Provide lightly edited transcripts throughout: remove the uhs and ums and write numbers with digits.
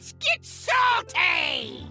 Let's get salty!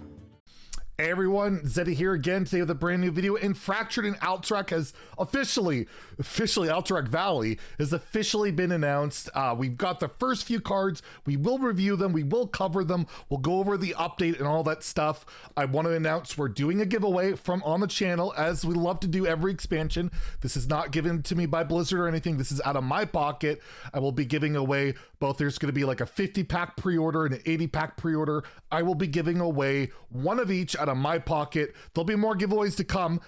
Hey everyone, Zeddy here again today with a brand new video. And Fractured and Alterac has officially, Alterac Valley has officially been announced. We've got the first few cards. We will review them. We will cover them. We'll go over the update and all that stuff. I want to announce we're doing a giveaway from on the channel, as we love to do every expansion. This is not given to me by Blizzard or anything. This is out of my pocket. I will be giving away both. There's going to be like a 50-pack pre-order and an 80-pack pre-order. I will be giving away one of each out of my pocket. There'll be more giveaways to come.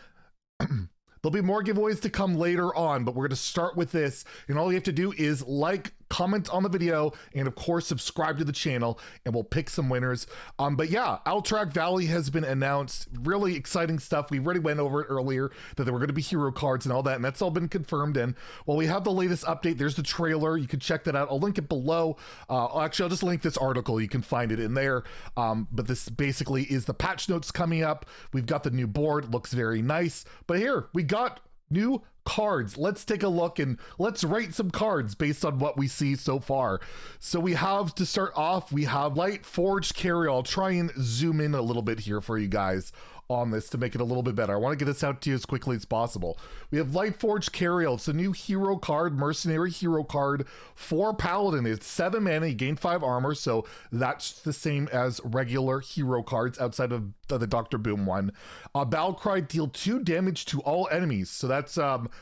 There'll be more giveaways to come later on, but we're going to start with this. And all you have to do is like, comment on the video, and of course subscribe to the channel, and we'll pick some winners. But yeah, Alterac Valley has been announced. Really exciting stuff. We already went over it earlier that there were going to be hero cards and all that, and that's all been confirmed. And well, we have the latest update. There's the trailer. You can check that out. I'll link it below. Actually, I'll just link this article. You can find it in there. But this basically is the patch notes coming up. We've got the new board. Looks very nice. But here we got new cards. Let's take a look and let's rate some cards based on what we see so far. So we have, to start off, we have Light Forged Carrier. I'll try and zoom in a little bit here for you guys on this to make it a little bit better. I want to get this out to you as quickly as possible. We have Light Forged Carrier. It's a new hero card, mercenary hero card for Paladin. It's 7 mana, you gain 5 armor, so that's the same as regular hero cards outside of the Dr. Boom one. Battle Cry, deal 2 damage to all enemies. So that's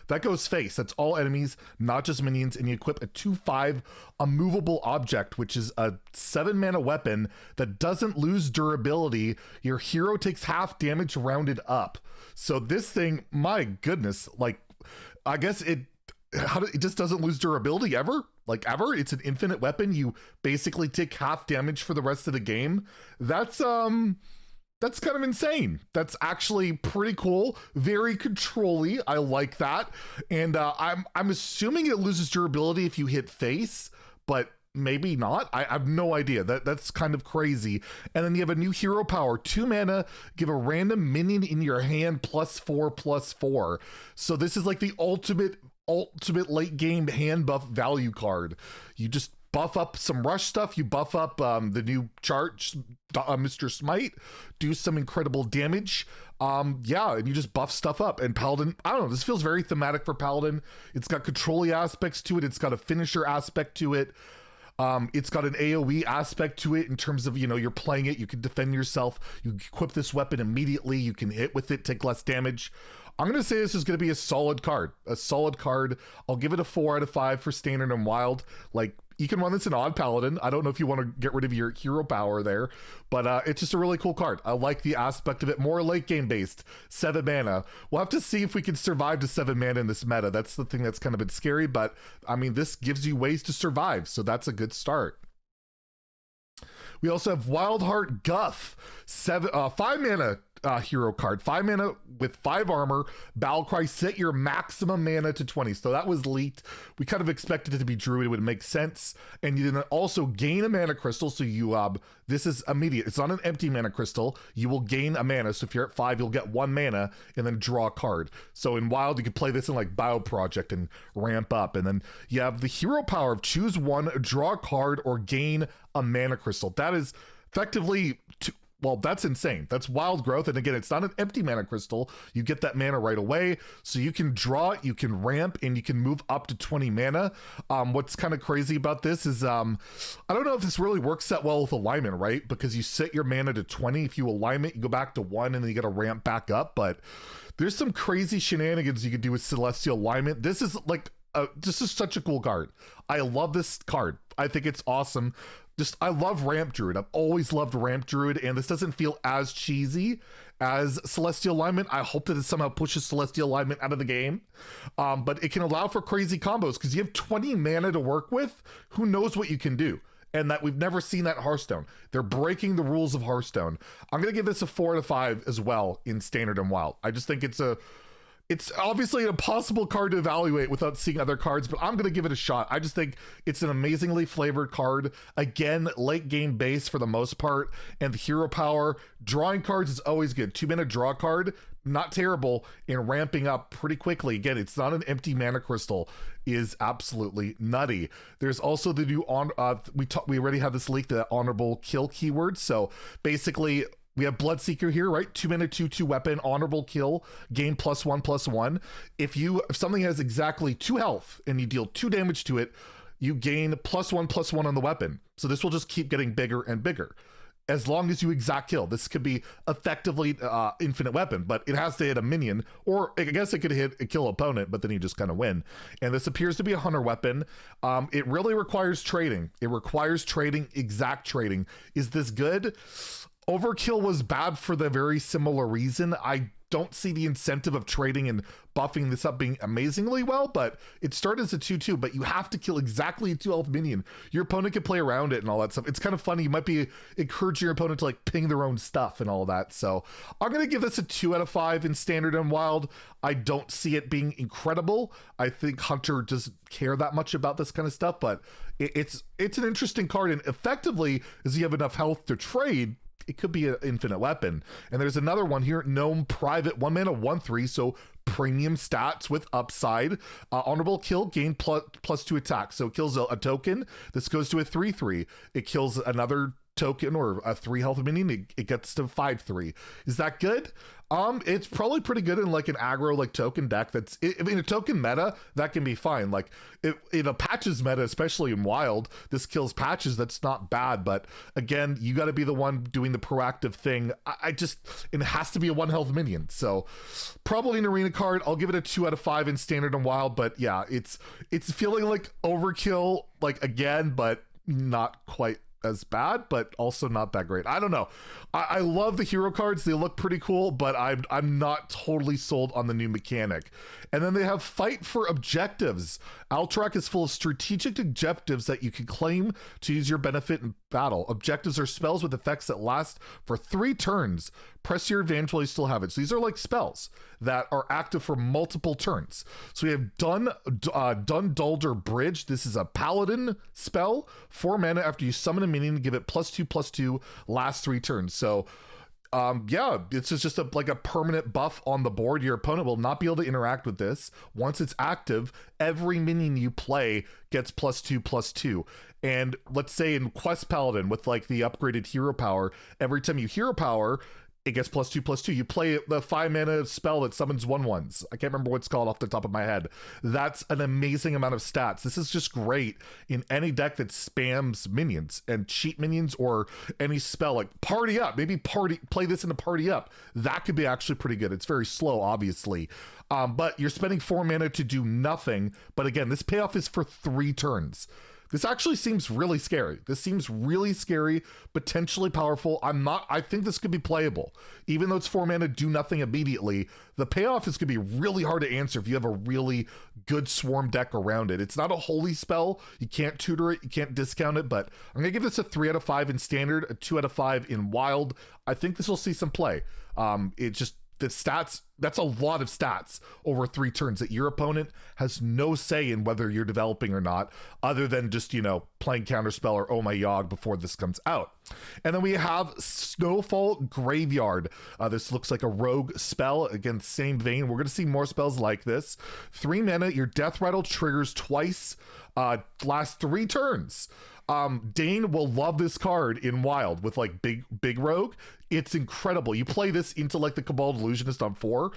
that goes face. That's all enemies, not just minions. And you equip a 2/5 immovable object, which is a 7 mana weapon that doesn't lose durability. Your hero takes half damage rounded up. So this thing, my goodness, like, I guess it just doesn't lose durability ever. Like, ever. It's an infinite weapon. You basically take half damage for the rest of the game. That's kind of insane. That's actually pretty cool. Very control-y. I like that. And I'm assuming it loses durability if you hit face, but maybe not. I have no idea. That's kind of crazy. And then you have a new hero power. 2 mana, give a random minion in your hand +4/+4. So this is like the ultimate late game hand buff value card. You just buff up some rush stuff, you buff up the new chart, Mr. Smite, do some incredible damage. Yeah, and you just buff stuff up. And Paladin, I don't know, this feels very thematic for Paladin. It's got control-y aspects to it, it's got a finisher aspect to it. It's got an AoE aspect to it in terms of, you know, you're playing it, you can defend yourself, you equip this weapon immediately, you can hit with it, take less damage. I'm going to say this is going to be a solid card. A solid card. I'll give it a 4 out of 5 for Standard and Wild. Like, you can run this in Odd Paladin. I don't know if you want to get rid of your hero power there, but it's just a really cool card. I like the aspect of it. More late game based. 7 mana. We'll have to see if we can survive to 7 mana in this meta. That's the thing that's kind of been scary, but I mean, this gives you ways to survive, so that's a good start. We also have Wildheart Guff, 5 mana hero card, 5 mana with 5 armor, Battle Cry, set your maximum mana to 20. So that was leaked. We kind of expected it to be Druid. It would make sense. And you then also gain a mana crystal. So you, this is immediate. It's not an empty mana crystal. You will gain a mana. So if you're at 5, you'll get 1 mana and then draw a card. So in Wild, you could play this in like Bio Project and ramp up. And then you have the hero power of choose 1, draw a card, or gain a mana crystal. That is effectively well, that's insane. That's wild growth. And again, it's not an empty mana crystal. You get that mana right away. So you can draw it, you can ramp, and you can move up to 20 mana. What's kind of crazy about this is, I don't know if this really works that well with alignment, right? Because you set your mana to 20. If you align it, you go back to 1, and then you got to ramp back up. But there's some crazy shenanigans you could do with Celestial Alignment. This is like, this is such a cool card. I love this card. I think it's awesome. I love Ramp Druid. I've always loved Ramp Druid, and this doesn't feel as cheesy as Celestial Alignment. I hope that it somehow pushes Celestial Alignment out of the game, but it can allow for crazy combos because you have 20 mana to work with. Who knows what you can do? And that we've never seen that in Hearthstone. They're breaking the rules of Hearthstone. I'm going to give this a 4 out of 5 as well in Standard and Wild. I just think it's It's obviously an impossible card to evaluate without seeing other cards, but I'm going to give it a shot. I just think it's an amazingly flavored card. Again, late game base for the most part, and the hero power. Drawing cards is always good. 2-mana draw card, not terrible, and ramping up pretty quickly. Again, it's not an empty mana crystal, is absolutely nutty. There's also the new, we already have this leaked, the honorable kill keyword. So basically, we have Bloodseeker here, right? 2-mana, 2/2 weapon, honorable kill, gain +1/+1. If something has exactly 2 health and you deal 2 damage to it, you gain +1/+1 on the weapon. So this will just keep getting bigger and bigger as long as you exact kill. This could be effectively infinite weapon, but it has to hit a minion, or I guess it could hit a kill opponent, but then you just kind of win. And this appears to be a hunter weapon. It really requires trading. It requires trading, exact trading. Is this good? Overkill was bad for the very similar reason. I don't see the incentive of trading and buffing this up being amazingly well, but it started as a 2/2, but you have to kill exactly a 2 health minion. Your opponent can play around it and all that stuff. It's kind of funny. You might be encouraging your opponent to like ping their own stuff and all that. So I'm going to give this a 2 out of 5 in standard and wild. I don't see it being incredible. I think Hunter doesn't care that much about this kind of stuff, but it's an interesting card. And effectively, as you have enough health to trade, it could be an infinite weapon. And there's another one here, Gnome Private, 1 mana, 1/3, so premium stats with upside. Honorable kill, gain +2 attack. So it kills a token. This goes to a 3/3. It kills another token or a 3 health minion. It gets to 5/3. Is that good? It's probably pretty good in like an aggro like token deck. I mean, a token meta that can be fine. Like in a patches meta, especially in wild, this kills patches. That's not bad. But again, you got to be the one doing the proactive thing. It has to be a 1 health minion. So probably an arena card. I'll give it a 2 out of 5 in standard and wild. But yeah, it's feeling like overkill like again, but not quite as bad, but also not that great. I don't know. I love the hero cards. They look pretty cool, but I'm not totally sold on the new mechanic. And then they have fight for objectives. Alterac is full of strategic objectives that you can claim to use your benefit in battle. Objectives are spells with effects that last for 3 turns. Press your advantage while you still have it. So these are like spells that are active for multiple turns. So we have Dundalder Bridge. This is a paladin spell. 4 mana after you summon a minion, give it +2/+2, last 3 turns. So yeah, it's just like a permanent buff on the board. Your opponent will not be able to interact with this. Once it's active, every minion you play gets +2/+2. And let's say in Quest Paladin with like the upgraded hero power, every time you hero power, it gets +2/+2. You play the 5 mana spell that summons 1/1s. I can't remember what it's called off the top of my head. That's an amazing amount of stats. This is just great in any deck that spams minions and cheat minions, or any spell like Party Up. Maybe play this in a Party Up. That could be actually pretty good. It's very slow, obviously. But you're spending 4 mana to do nothing. But again, this payoff is for 3 turns. This actually seems really scary. This seems really scary, potentially powerful. I think this could be playable. Even though it's 4 mana, do nothing immediately, the payoff is gonna be really hard to answer if you have a really good swarm deck around it. It's not a holy spell. You can't tutor it, you can't discount it, but I'm gonna give this a 3 out of 5 in standard, a 2 out of 5 in wild. I think this will see some play. The stats, that's a lot of stats over 3 turns that your opponent has no say in whether you're developing or not, other than just, playing Counterspell or Oh My Yogg before this comes out. And then we have Snowfall Graveyard. This looks like a rogue spell. Again, same vein. We're going to see more spells like this. 3 mana, your Death Rattle triggers twice, last 3 turns. Dane will love this card in wild with like big rogue. It's incredible. You play this into like the Cabal Illusionist on 4,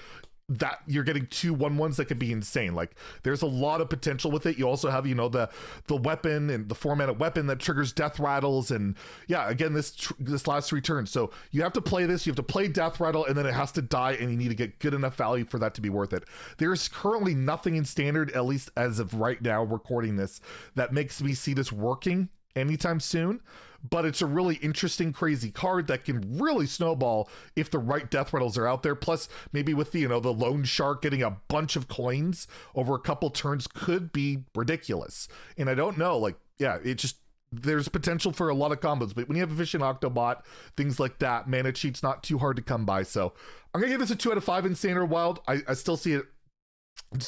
that you're getting 2 1/1s that could be insane. Like there's a lot of potential with it. You also have, the weapon and the 4 mana weapon that triggers death rattles. And yeah, again, this last 3 turns. So you have to play this, you have to play death rattle, and then it has to die, and you need to get good enough value for that to be worth it. There's currently nothing in standard, at least as of right now recording this, that makes me see this working anytime soon. But it's a really interesting, crazy card that can really snowball if the right death rattles are out there. Plus, maybe with the lone shark getting a bunch of coins over a couple turns could be ridiculous. And I don't know, there's potential for a lot of combos. But when you have a Efficient Octobot, things like that, mana cheat's not too hard to come by. So I'm gonna give this a 2 out of 5 in standard wild. I still see it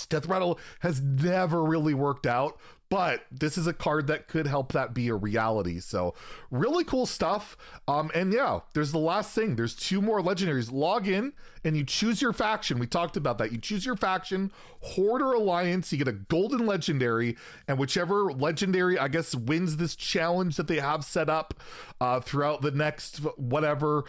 Death Rattle has never really worked out, but this is a card that could help that be a reality. So really cool stuff. And yeah, there's the last thing. There's 2 more legendaries. Log in and you choose your faction. We talked about that. You choose your faction, Horde or Alliance. You get a golden legendary, and whichever legendary, I guess, wins this challenge that they have set up throughout the next whatever,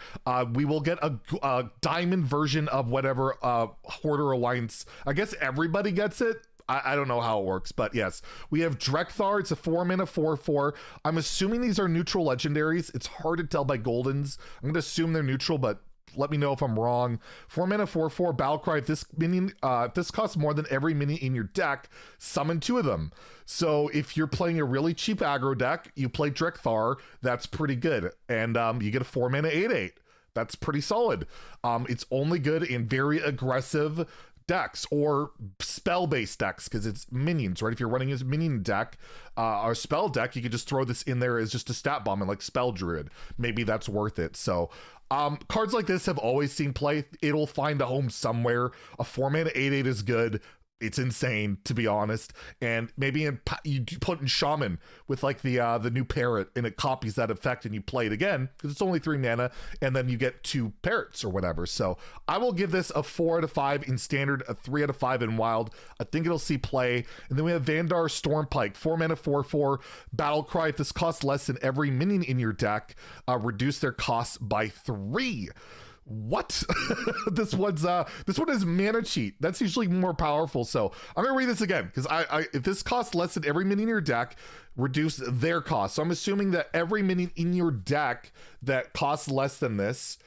we will get a diamond version of whatever Horde or Alliance. I guess everybody gets it. I don't know how it works, but yes, we have Drekthar. It's a 4-mana 4/4. I'm assuming these are neutral legendaries. It's hard to tell by goldens. I'm going to assume they're neutral, but let me know if I'm wrong. 4-mana 4/4 Battlecry. If this minion, this costs more than every minion in your deck, summon 2 of them. So if you're playing a really cheap aggro deck, you play Drekthar. That's pretty good, and you get a 4-mana 8/8. That's pretty solid. It's only good in very aggressive decks or spell-based decks because it's minions, right? If you're running a minion deck or spell deck, you could just throw this in there as just a stat bomb and like Spell Druid. Maybe that's worth it. So cards like this have always seen play. It'll find a home somewhere. A 4-mana 8/8 is good. It's insane, to be honest. And maybe you put in Shaman with like the new parrot, and it copies that effect, and you play it again because it's only 3 mana, and then you get 2 parrots or whatever. So I will give this a 4 out of 5 in standard, a 3 out of 5 in wild. I think it'll see play. And then we have Vandar Storm Pike, 4-mana 4/4 Battlecry. If this costs less than every minion in your deck, reduce their costs by 3. What? this one is mana cheat. That's usually more powerful. So I'm gonna read this again because if this costs less than every minion in your deck, reduce their cost. So I'm assuming that every minion in your deck that costs less than this,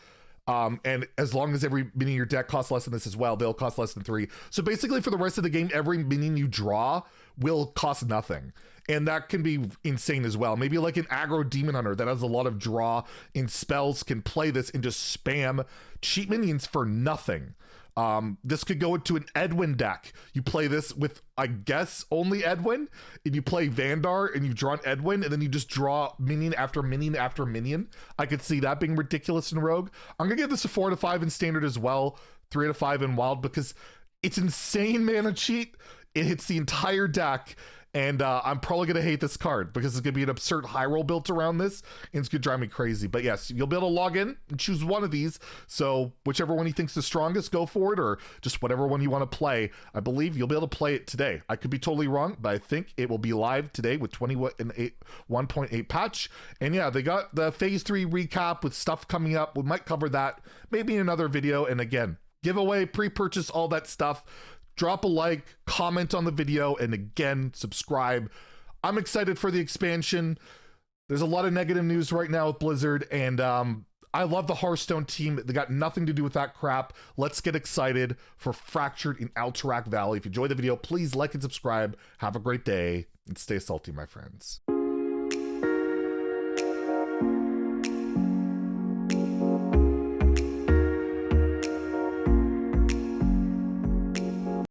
and as long as every minion in your deck costs less than this as well, they'll cost less than 3. So basically for the rest of the game, every minion you draw will cost nothing. And that can be insane as well. Maybe like an aggro demon hunter that has a lot of draw in spells can play this and just spam cheap minions for nothing. This could go into an Edwin deck. You play this with, I guess, only Edwin, and you play Vandar and you've drawn Edwin, and then you just draw minion after minion after minion. I could see that being ridiculous in Rogue. I'm gonna give this a 4 out of 5 in standard as well, 3 out of 5 in wild, because it's insane mana cheat. It hits the entire deck. And I'm probably going to hate this card because it's going to be an absurd high roll built around this, and it's going to drive me crazy. But yes, you'll be able to log in and choose one of these. So whichever one you think's the strongest, go for it, or just whatever one you want to play. I believe you'll be able to play it today. I could be totally wrong, but I think it will be live today with 1.8 patch. And yeah, they got the phase 3 recap with stuff coming up. We might cover that maybe in another video. And again, giveaway, pre-purchase, all that stuff. Drop a like, comment on the video, and again, subscribe. I'm excited for the expansion. There's a lot of negative news right now with Blizzard, and I love the Hearthstone team. They got nothing to do with that crap. Let's get excited for Fractured in Alterac Valley. If you enjoyed the video, please like and subscribe. Have a great day, and stay salty, my friends.